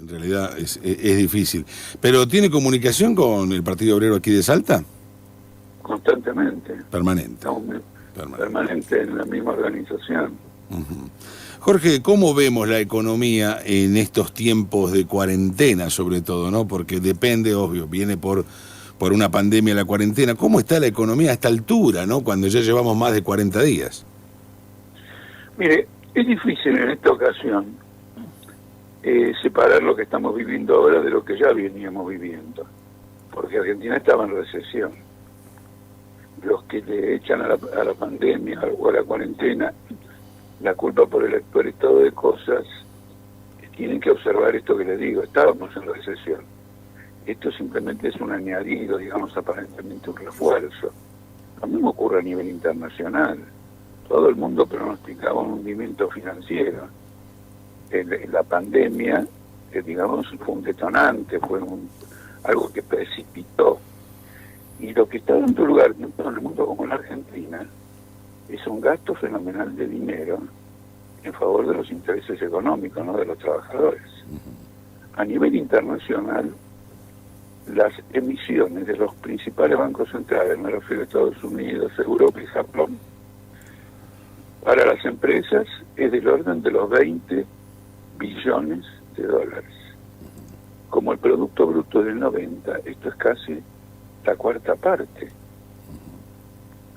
En realidad es difícil. ¿Pero tiene comunicación con el Partido Obrero aquí de Salta? Constantemente. Permanente. Estamos permanente en la misma organización. Uh-huh. Jorge, ¿cómo vemos la economía en estos tiempos de cuarentena, sobre todo, ¿no? Porque depende, obvio, viene por una pandemia la cuarentena. ¿Cómo está la economía a esta altura, ¿no? Cuando ya llevamos más de 40 días. Mire, es difícil en esta ocasión separar lo que estamos viviendo ahora de lo que ya veníamos viviendo, porque Argentina estaba en recesión. Los que le echan a la pandemia o a la cuarentena la culpa por el actual estado de cosas tienen que observar esto que les digo: estábamos en recesión. Esto simplemente es un añadido, digamos, aparentemente un refuerzo. Lo mismo ocurre a nivel internacional. Todo el mundo pronosticaba un hundimiento financiero. La pandemia, digamos, fue un detonante, fue algo que precipitó. Y lo que está dando lugar tanto en el mundo como en la Argentina es un gasto fenomenal de dinero en favor de los intereses económicos, no de los trabajadores. A nivel internacional, las emisiones de los principales bancos centrales, me refiero a Estados Unidos, Europa y Japón, para las empresas es del orden de los 20 billones de dólares. Como el Producto Bruto del 90, esto es casi la cuarta parte,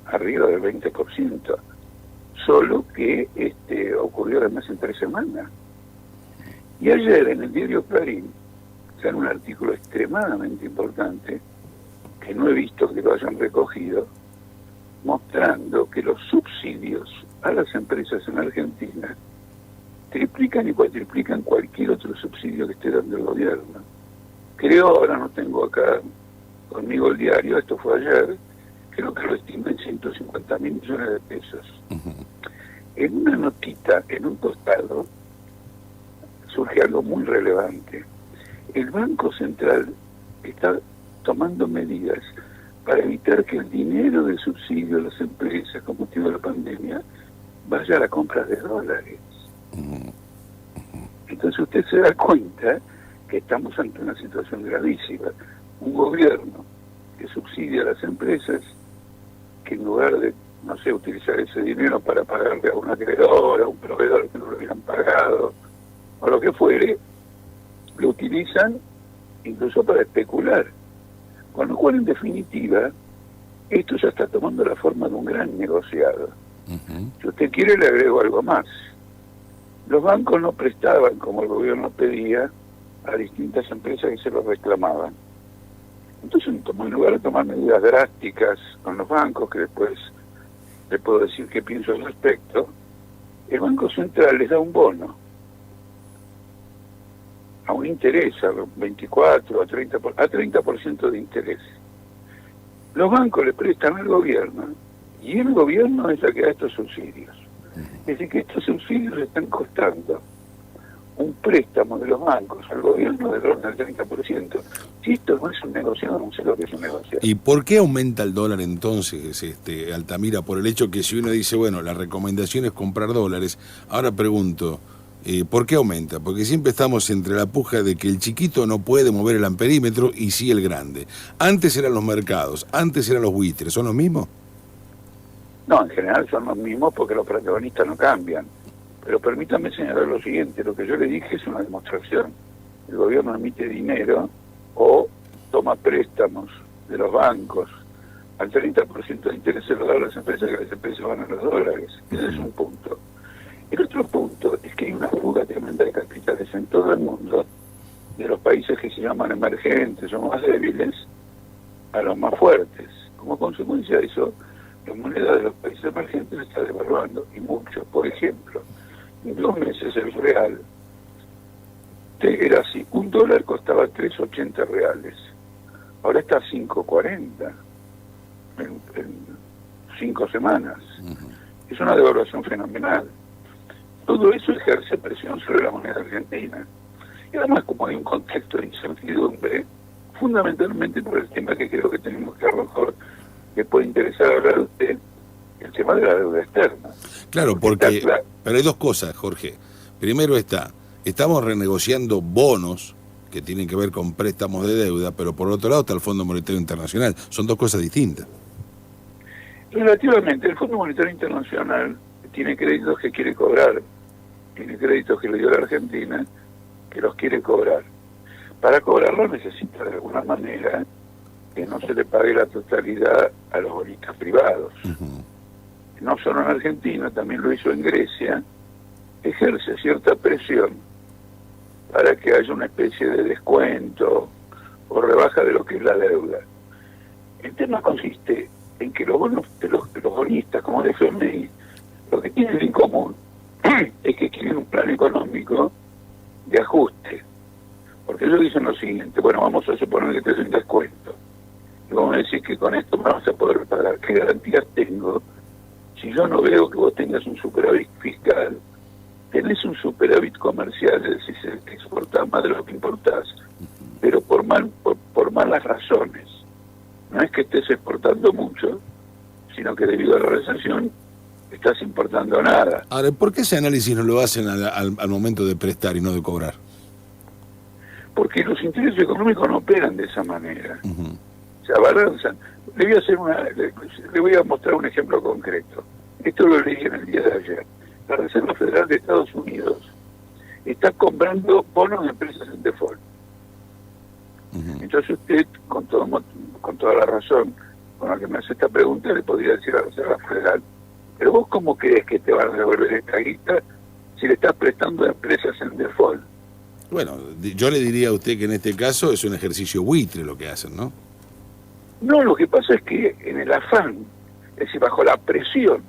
arriba del 20%, solo que ocurrió además en 3 semanas. Y ayer en el diario Clarín sale un artículo extremadamente importante, que no he visto que lo hayan recogido, mostrando que los subsidios a las empresas en Argentina triplican y cuatriplican cualquier otro subsidio que esté dando el gobierno. Creo, ahora no tengo acá conmigo el diario, esto fue ayer, creo que lo estima en 150.000 millones de pesos. Uh-huh. En una notita, en un costado, surge algo muy relevante. El Banco Central está tomando medidas para evitar que el dinero del subsidio a las empresas con motivo de la pandemia vaya a la compra de dólares. Entonces usted se da cuenta que estamos ante una situación gravísima. Un gobierno que subsidia a las empresas, que en lugar de, no sé, utilizar ese dinero para pagarle a un acreedor, a un proveedor que no lo hubieran pagado, o lo que fuere, lo utilizan incluso para especular. Con lo cual, en definitiva, esto ya está tomando la forma de un gran negociado. Uh-huh. Si usted quiere, le agrego algo más. Los bancos no prestaban, como el gobierno pedía, a distintas empresas que se lo reclamaban. Entonces, en lugar de tomar medidas drásticas con los bancos, que después le puedo decir qué pienso al respecto, el Banco Central les da un bono a un interés, a 24, a 30% de interés. Los bancos le prestan al gobierno y el gobierno es la que da estos subsidios. Es decir, que estos subsidios están costando un préstamo de los bancos al gobierno del orden del 30%. Si esto no es un negociado, no sé lo que es un negociado. ¿Y por qué aumenta el dólar entonces, Altamira? Por el hecho que si uno dice, bueno, la recomendación es comprar dólares, ahora pregunto, ¿por qué aumenta? Porque siempre estamos entre la puja de que el chiquito no puede mover el amperímetro y sí el grande. Antes eran los mercados, antes eran los buitres, ¿son los mismos? No, en general son los mismos porque los protagonistas no cambian. Pero permítame señalar lo siguiente, lo que yo le dije es una demostración. El gobierno emite dinero o toma préstamos de los bancos al 30% de interés se lo da a las empresas, que las empresas van a los dólares. Ese es un punto. El otro punto es que hay una fuga tremenda de capitales en todo el mundo, de los países que se llaman emergentes o más débiles a los más fuertes. Como consecuencia de eso, la moneda de los países emergentes se está devaluando, y mucho. Por ejemplo, en 2 meses el real era así, $1 costaba 3.80 reales, ahora está a 5.40 en 5 semanas. Uh-huh. Es una devaluación fenomenal. Todo eso ejerce presión sobre la moneda argentina. Y además, como hay un contexto de incertidumbre, fundamentalmente por el tema que creo que tenemos que a lo mejor que puede interesar hablar a usted, el tema de la deuda externa. Claro, porque pero hay dos cosas, Jorge. Primero estamos renegociando bonos que tienen que ver con préstamos de deuda, pero por otro lado está el Fondo Monetario Internacional. Son dos cosas distintas. Relativamente, el Fondo Monetario Internacional tiene créditos que quiere cobrar, tiene créditos que le dio la Argentina, que los quiere cobrar. Para cobrarlo necesita de alguna manera que no se le pague la totalidad a los bonistas privados. No solo en Argentina, también lo hizo en Grecia, ejerce cierta presión para que haya una especie de descuento o rebaja de lo que es la deuda. El tema consiste en que los bonos de los bonistas, como el FMI, lo que tienen en común es que quieren un plan económico de ajuste. Porque ellos dicen lo siguiente: bueno, vamos a suponer que te doy un descuento. Y vamos a decir que con esto vamos a poder pagar. ¿Qué garantías tengo si yo no veo que vos tengas un superávit fiscal? Tenés un superávit comercial, es decir, que exportás más de lo que importás, pero por malas razones. No es que estés exportando mucho, sino que debido a la recesión estás importando nada. Ahora, ¿por qué ese análisis no lo hacen al momento de prestar y no de cobrar? Porque los intereses económicos no operan de esa manera. Se abalanzan. Le voy a mostrar un ejemplo concreto. Esto lo leí en el día de ayer. La Reserva Federal de Estados Unidos está comprando bonos de empresas en default. Entonces usted, con toda la razón con la que me hace esta pregunta, le podría decir a la Reserva Federal: pero vos cómo crees que te van a devolver esta guita si le estás prestando a empresas en default? Bueno, yo le diría a usted que en este caso es un ejercicio buitre lo que hacen, ¿no? No, lo que pasa es que en el afán, es decir, bajo la presión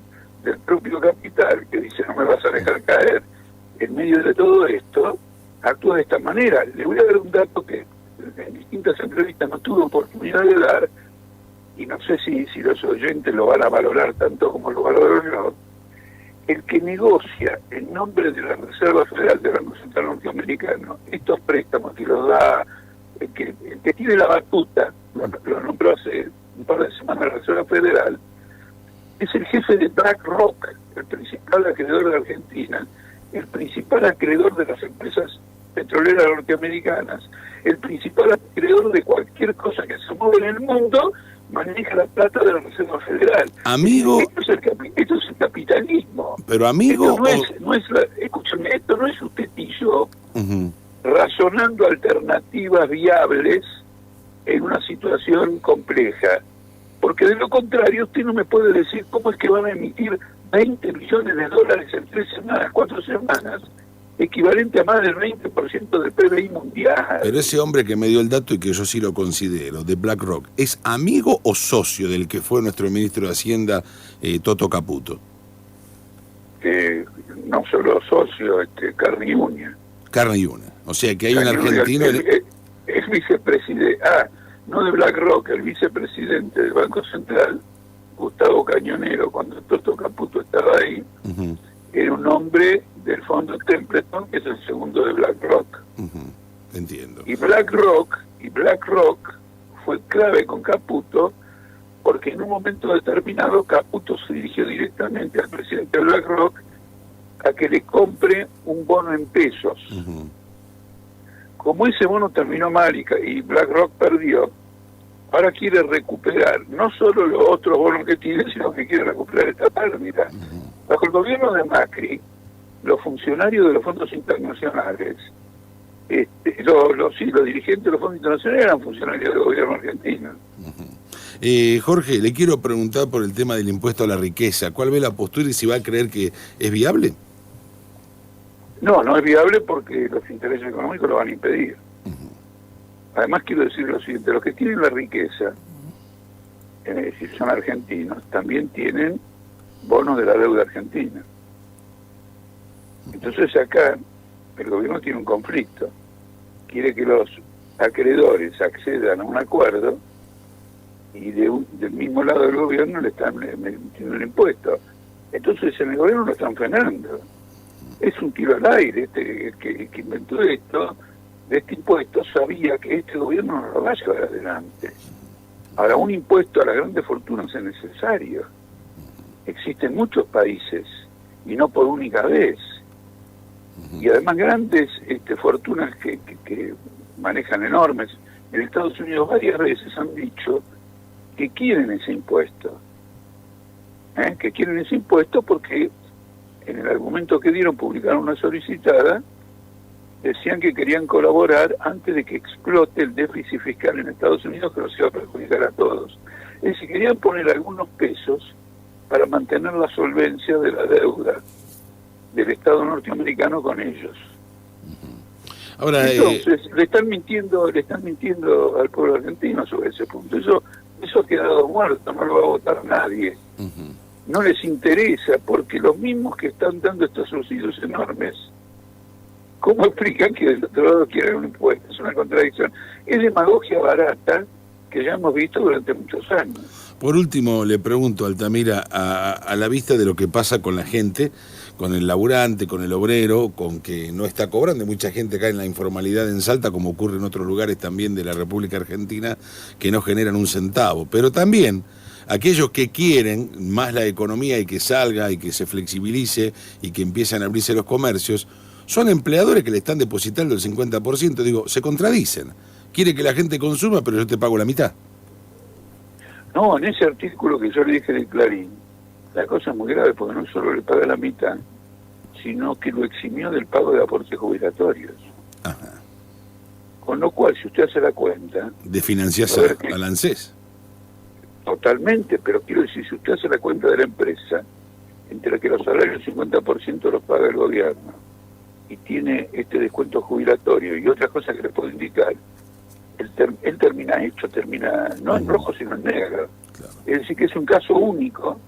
del propio capital, que dice no me vas a dejar caer, en medio de todo esto, actúa de esta manera. Le voy a dar un dato que en distintas entrevistas no tuve oportunidad de dar, y no sé si los oyentes lo van a valorar tanto como lo valoro yo. El que negocia en nombre de la Reserva Federal del Banco Central Norteamericano estos préstamos que los da, el que tiene la batuta, lo nombró hace un par de semanas la Reserva Federal, es el jefe de BlackRock, el principal acreedor de Argentina, el principal acreedor de las empresas petroleras norteamericanas, el principal acreedor de cualquier cosa que se mueve en el mundo, maneja la plata de la Reserva Federal. Amigo, esto es el capitalismo. Pero amigo, escúchame, esto no es usted y yo razonando alternativas viables en una situación compleja, porque de lo contrario usted no me puede decir cómo es que van a emitir 20 millones de dólares en 3 semanas, 4 semanas, equivalente a más del 20% del PBI mundial. Pero ese hombre que me dio el dato y que yo sí lo considero, de BlackRock, ¿es amigo o socio del que fue nuestro ministro de Hacienda, Toto Caputo? No solo socio, carne y uña. Carne y uña. O sea que hay un argentino... El vicepresidente, no de BlackRock, el vicepresidente del Banco Central, Gustavo Cañonero, cuando Toto Caputo estaba ahí, era un hombre del fondo Templeton, que es el segundo de BlackRock. Entiendo. Y BlackRock fue clave con Caputo, porque en un momento determinado Caputo se dirigió directamente al presidente de BlackRock a que le compre un bono en pesos. Como ese bono terminó mal y BlackRock perdió, ahora quiere recuperar no solo los otros bonos que tiene, sino que quiere recuperar esta pérdida. Bajo el gobierno de Macri, los funcionarios de los fondos internacionales, los dirigentes de los fondos internacionales eran funcionarios del gobierno argentino. Jorge, le quiero preguntar por el tema del impuesto a la riqueza. ¿Cuál ve la postura y si va a creer que es viable? No es viable porque los intereses económicos lo van a impedir. Además quiero decir lo siguiente: los que tienen la riqueza, es decir, son argentinos, también tienen bonos de la deuda argentina. Entonces acá el gobierno tiene un conflicto. Quiere que los acreedores accedan a un acuerdo y del mismo lado del gobierno le están metiendo el impuesto. Entonces en el gobierno lo están frenando. Es un tiro al aire. El que inventó esto, de este impuesto, sabía que este gobierno no lo va a llevar adelante. Ahora, un impuesto a las grandes fortunas es necesario. Existen muchos países, y no por única vez. Y además grandes fortunas que manejan enormes. En Estados Unidos varias veces han dicho que quieren ese impuesto. Que quieren ese impuesto porque en el argumento que dieron, publicaron una solicitada, decían que querían colaborar antes de que explote el déficit fiscal en Estados Unidos, que nos iba a perjudicar a todos. Es decir, querían poner algunos pesos para mantener la solvencia de la deuda del Estado norteamericano con ellos. Ahora, entonces, le están mintiendo al pueblo argentino sobre ese punto. Eso ha quedado muerto, no lo va a votar nadie. No les interesa, porque los mismos que están dando estos subsidios enormes, ¿cómo explican que del otro lado quieren un impuesto? Es una contradicción. Es demagogia barata que ya hemos visto durante muchos años. Por último, le pregunto, Altamira, a la vista de lo que pasa con la gente, con el laburante, con el obrero, con que no está cobrando, mucha gente cae en la informalidad en Salta, como ocurre en otros lugares también de la República Argentina, que no generan un centavo, pero también aquellos que quieren más la economía y que salga y que se flexibilice y que empiecen a abrirse los comercios, son empleadores que le están depositando el 50%, digo, se contradicen. Quiere que la gente consuma, pero yo te pago la mitad. No, en ese artículo que yo le dije de Clarín, la cosa es muy grave porque no solo le paga la mitad, sino que lo eximió del pago de aportes jubilatorios. Ajá. Con lo cual, si usted hace la cuenta... De financiar al ANSES. Totalmente, pero quiero decir, si usted hace la cuenta de la empresa, entre que los salarios el 50% los paga el gobierno, y tiene este descuento jubilatorio y otras cosas que le puedo indicar, él termina no en rojo sino en negro. Claro. Es decir, que es un caso único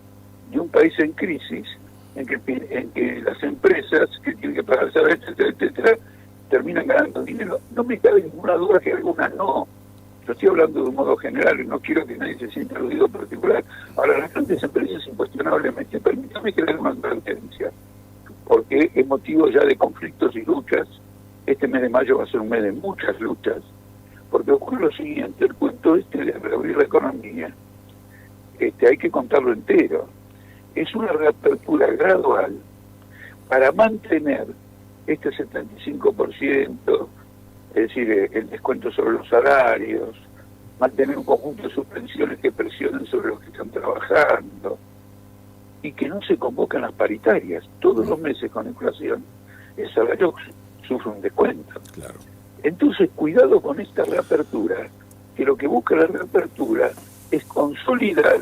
de un país en crisis en que las empresas que tienen que pagar salario, etcétera, etcétera, terminan ganando dinero. No me cabe ninguna duda que algunas no. Yo estoy hablando de un modo general y no quiero que nadie se sienta aludido particular. Ahora, las grandes empresas, incuestionablemente, permítame que le haga una advertencia, porque es motivo ya de conflictos y luchas. Este mes de mayo va a ser un mes de muchas luchas, porque ocurre lo siguiente: el cuento de reabrir la economía, hay que contarlo entero. Es una reapertura gradual para mantener este 75%, es decir, el descuento sobre los salarios, mantener un conjunto de suspensiones que presionen sobre los que están trabajando, y que no se convocan las paritarias. Todos los meses con inflación el salario sufre un descuento. Claro. Entonces, cuidado con esta reapertura, que lo que busca la reapertura es consolidar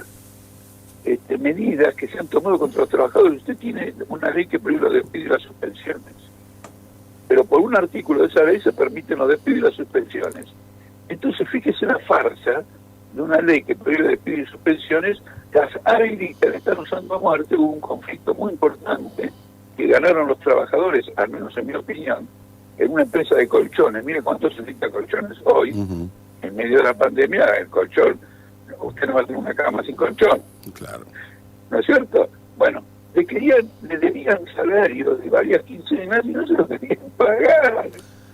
medidas que se han tomado contra los trabajadores. Usted tiene una ley que prohíbe los despidos y las suspensiones, pero por un artículo de esa ley se permiten los despidos y las suspensiones. Entonces, fíjese la farsa de una ley que prohíbe despidos y suspensiones. Las habilitas le están usando a muerte. Hubo un conflicto muy importante que ganaron los trabajadores, al menos en mi opinión, en una empresa de colchones. Mire cuánto se necesita colchones hoy. En medio de la pandemia, el colchón, usted no va a tener una cama sin colchón. Claro. ¿No es cierto? Bueno, le debían salarios de varias quincenas y no se los querían pagar.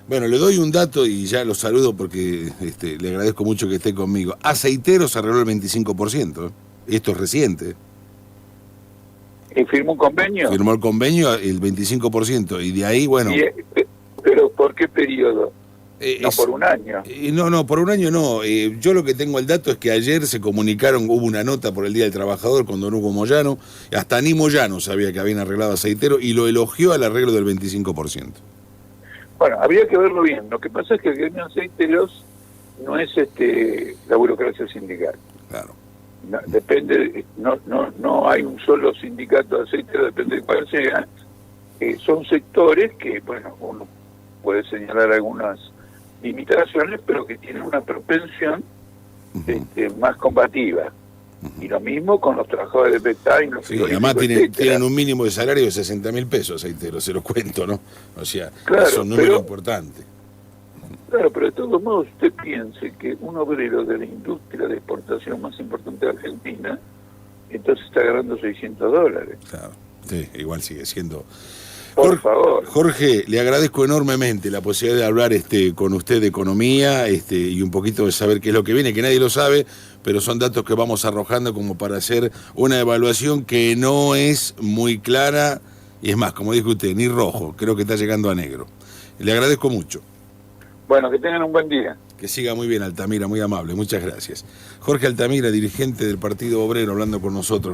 Bueno, le doy un dato y ya lo saludo porque le agradezco mucho que esté conmigo. Aceiteros arregló el 25%. Esto es reciente. ¿Y firmó un convenio? Firmó el convenio el 25%. Y de ahí, bueno... ¿Pero por qué periodo? No por un año. No, por un año no. Yo lo que tengo el dato es que ayer se comunicaron, hubo una nota por el Día del Trabajador con don Hugo Moyano. Hasta ni Moyano sabía que habían arreglado Aceitero y lo elogió al arreglo del 25%. Bueno, habría que verlo bien. Lo que pasa es que el gremio de aceiteros no es la burocracia sindical. Claro. No, depende, no hay un solo sindicato de aceiteros, depende de cuál sea. Son sectores que, bueno, uno puede señalar algunas limitaciones, pero que tienen una propensión más combativa. Y lo mismo con los trabajadores de Betay. Sí, además tienen un mínimo de salario de 60.000 pesos, aceiteros, se los cuento, ¿no? O sea, claro, es un número importante. Claro, pero de todos modos usted piense que un obrero de la industria de exportación más importante de Argentina, entonces está ganando $600. Claro, sí, igual sigue siendo... Por favor. Jorge, le agradezco enormemente la posibilidad de hablar con usted de economía y un poquito de saber qué es lo que viene, que nadie lo sabe, pero son datos que vamos arrojando como para hacer una evaluación que no es muy clara, y es más, como dijo usted, ni rojo, creo que está llegando a negro. Le agradezco mucho. Bueno, que tengan un buen día. Que siga muy bien, Altamira, muy amable, muchas gracias. Jorge Altamira, dirigente del Partido Obrero, hablando con nosotros.